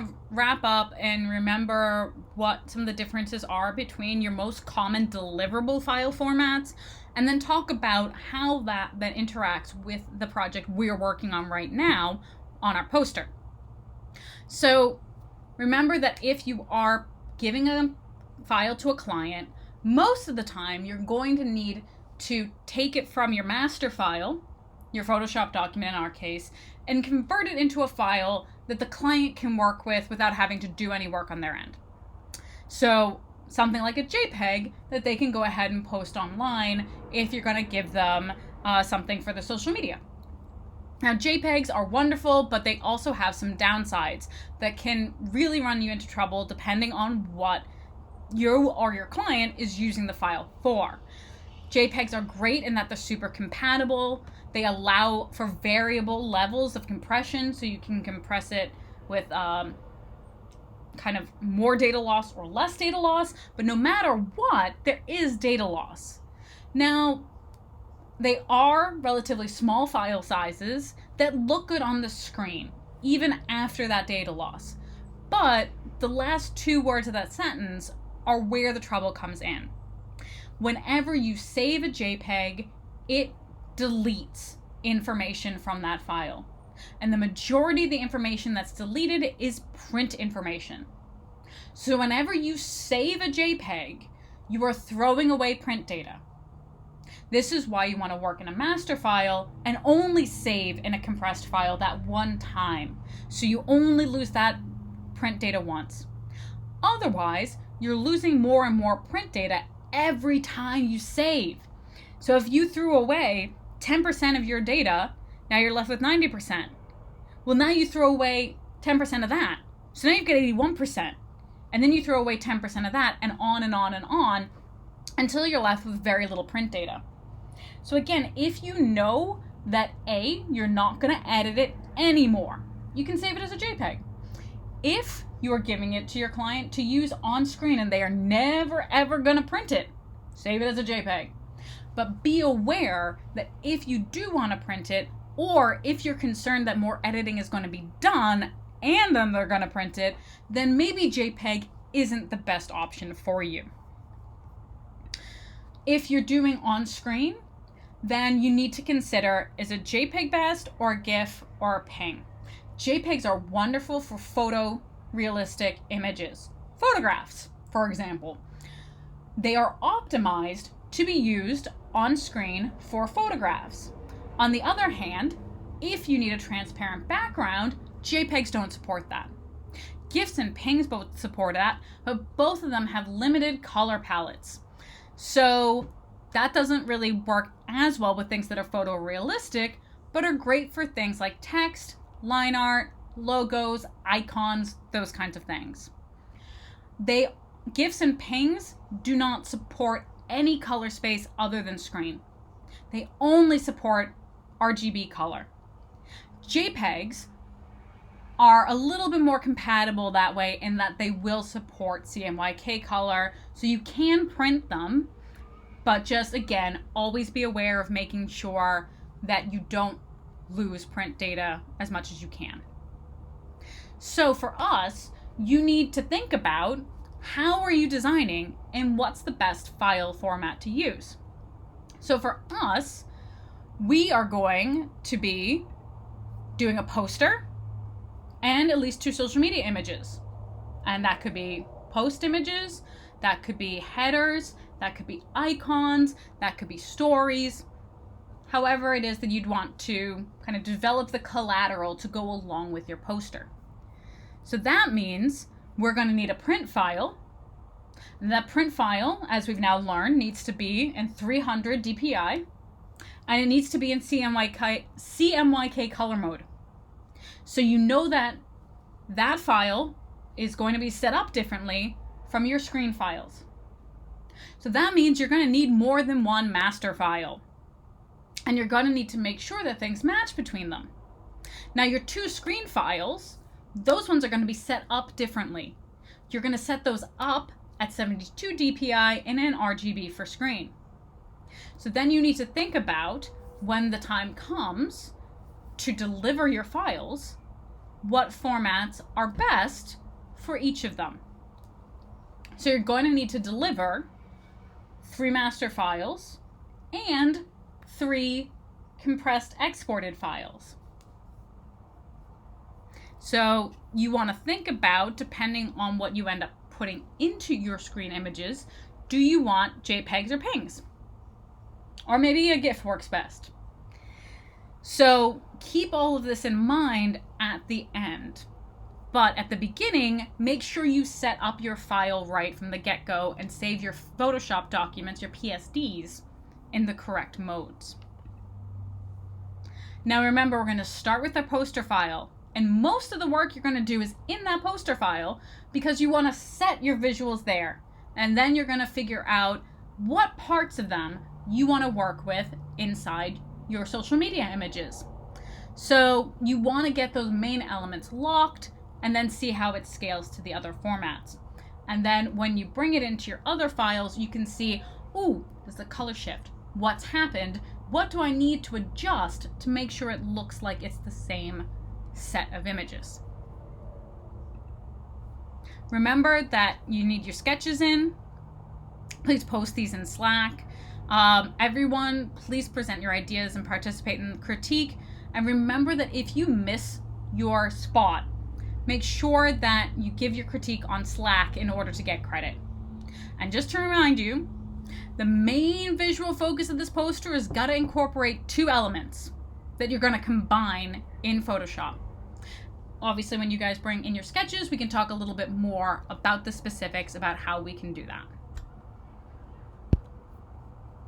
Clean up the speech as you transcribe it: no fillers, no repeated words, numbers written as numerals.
of wrap up and remember what some of the differences are between your most common deliverable file formats, and then talk about how that interacts with the project we're working on right now on our poster. So remember that if you are giving a file to a client, most of the time you're going to need to take it from your master file, your Photoshop document in our case, and convert it into a file that the client can work with without having to do any work on their end. So something like a JPEG that they can go ahead and post online if you're going to give them something for the social media. Now, JPEGs are wonderful, but they also have some downsides that can really run you into trouble depending on what you or your client is using the file for. JPEGs are great in that they're super compatible. They allow for variable levels of compression, so you can compress it with kind of more data loss or less data loss, but no matter what, there is data loss. Now, they are relatively small file sizes that look good on the screen, even after that data loss. But the last two words of that sentence are where the trouble comes in. Whenever you save a JPEG, it deletes information from that file. And the majority of the information that's deleted is print information. So whenever you save a JPEG, you are throwing away print data. This is why you want to work in a master file and only save in a compressed file that one time. So you only lose that print data once. Otherwise, you're losing more and more print data every time you save. So if you threw away 10% of your data, now you're left with 90%. Well, now you throw away 10% of that. So now you've got 81%. And then you throw away 10% of that, and on and on and on until you're left with very little print data. So again, if you know that A, you're not going to edit it anymore, you can save it as a JPEG. If you're giving it to your client to use on screen and they are never ever going to print it, save it as a JPEG. But be aware that if you do want to print it, or if you're concerned that more editing is going to be done and then they're going to print it, then maybe JPEG isn't the best option for you. If you're doing on screen, then you need to consider, is a JPEG best or a GIF or a PNG? JPEGs are wonderful for photorealistic images. Photographs, for example. They are optimized to be used on screen for photographs. On the other hand, if you need a transparent background, JPEGs don't support that. GIFs and PNGs both support that, but both of them have limited color palettes. So that doesn't really work as well with things that are photorealistic, but are great for things like text, line art, logos, icons, those kinds of things. GIFs and PNGs do not support any color space other than screen. They only support RGB color. JPEGs are a little bit more compatible that way in that they will support CMYK color, so you can print them, but just again, always be aware of making sure that you don't lose print data as much as you can. So for us, you need to think about how are you designing and what's the best file format to use. So for us, we are going to be doing a poster and at least 2 social media images. And that could be post images, that could be headers, that could be icons, that could be stories. However it is that you'd want to kind of develop the collateral to go along with your poster. So that means we're going to need a print file. And that print file, as we've now learned, needs to be in 300 DPI, and it needs to be in CMYK color mode. So you know that that file is going to be set up differently from your screen files. So that means you're going to need more than one master file. And you're going to need to make sure that things match between them. Now your 2 screen files, those ones are going to be set up differently. You're going to set those up at 72 DPI and in RGB for screen. So then you need to think about when the time comes to deliver your files, what formats are best for each of them. So you're going to need to deliver 3 master files and 3 compressed exported files. So you want to think about, depending on what you end up putting into your screen images, do you want JPEGs or PNGs? Or maybe a GIF works best. So keep all of this in mind at the end. But at the beginning, make sure you set up your file right from the get-go and save your Photoshop documents, your PSDs, in the correct modes. Now remember, we're going to start with a poster file. And most of the work you're going to do is in that poster file because you want to set your visuals there. And then you're going to figure out what parts of them you want to work with inside your social media images. So you want to get those main elements locked and then see how it scales to the other formats. And then when you bring it into your other files, you can see, ooh, there's the color shift. What's happened? What do I need to adjust to make sure it looks like it's the same set of images? Remember that you need your sketches in. Please post these in Slack. Everyone, please present your ideas and participate in the critique. And remember that if you miss your spot, make sure that you give your critique on Slack in order to get credit. And just to remind you, the main visual focus of this poster is got to incorporate 2 elements that you're going to combine in Photoshop. Obviously, when you guys bring in your sketches, we can talk a little bit more about the specifics about how we can do that.